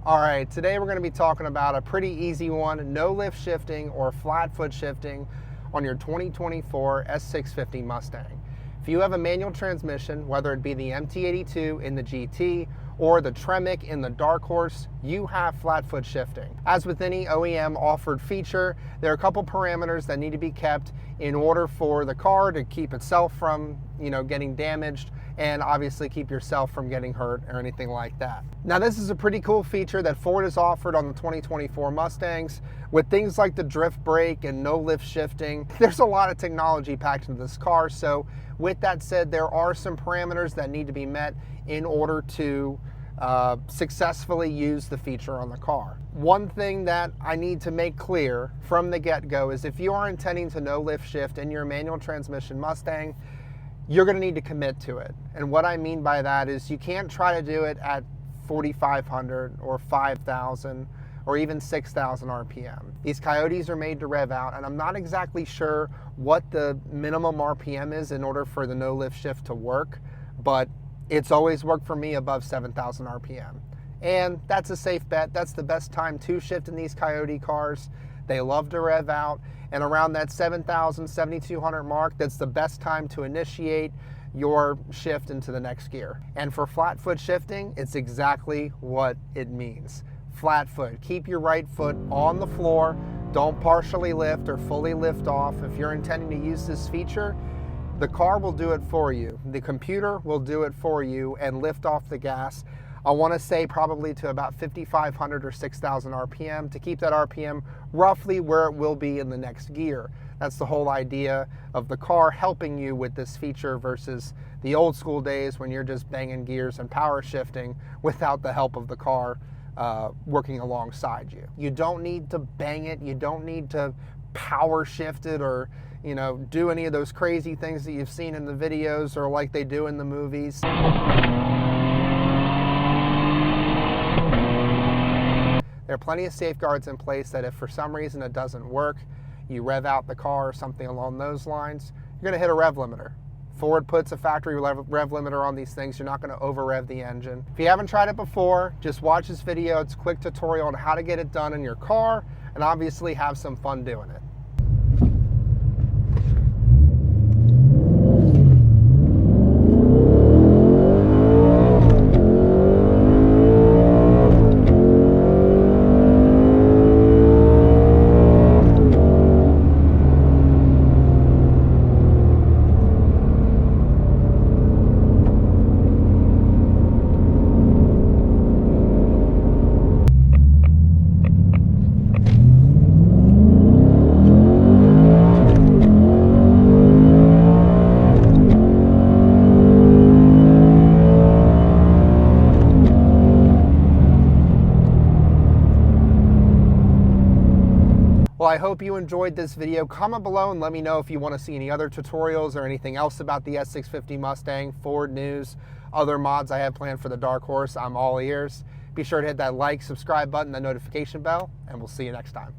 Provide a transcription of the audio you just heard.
All right, today we're going to be talking about a pretty easy one, no lift shifting or flat foot shifting on your 2024 S650 Mustang. If you have a manual transmission, whether it be the MT82 in the GT or the Tremec in the Dark Horse, you have flat foot shifting. As with any OEM offered feature, there are a couple parameters that need to be kept in order for the car to keep itself from, getting damaged, and obviously keep yourself from getting hurt or anything like that. Now, this is a pretty cool feature that Ford has offered on the 2024 Mustangs with things like the drift brake and no lift shifting. There's a lot of technology packed into this car. So with that said, there are some parameters that need to be met in order to successfully use the feature on the car. One thing that I need to make clear from the get-go is if you are intending to no lift shift in your manual transmission Mustang, you're going to need to commit to it. And what I mean by that is you can't try to do it at 4,500 or 5,000 or even 6,000 RPM. These Coyotes are made to rev out, and I'm not exactly sure what the minimum RPM is in order for the no lift shift to work, but it's always worked for me above 7,000 RPM. And that's a safe bet. That's the best time to shift in these Coyote cars. They love to rev out, and around that 7,000, 7,200 mark, that's the best time to initiate your shift into the next gear. And for flat foot shifting, it's exactly what it means. Flat foot. Keep your right foot on the floor. Don't partially lift or fully lift off. If you're intending to use this feature, the car will do it for you. The computer will do it for you and lift off the gas. I want to say probably to about 5,500 or 6,000 RPM to keep that RPM roughly where it will be in the next gear. That's the whole idea of the car helping you with this feature versus the old school days when you're just banging gears and power shifting without the help of the car working alongside you. You don't need to bang it. You don't need to power shift it or do any of those crazy things that you've seen in the videos or like they do in the movies. There are plenty of safeguards in place that if for some reason it doesn't work, you rev out the car or something along those lines, you're going to hit a rev limiter. Ford puts a factory rev limiter on these things. You're not going to over rev the engine. If you haven't tried it before, just watch this video. It's a quick tutorial on how to get it done in your car and obviously have some fun doing it. Well, I hope you enjoyed this video. Comment below and let me know if you want to see any other tutorials or anything else about the S650 Mustang, Ford news, other mods I have planned for the Dark Horse. I'm all ears. Be sure to hit that like, subscribe button, that notification bell, and we'll see you next time.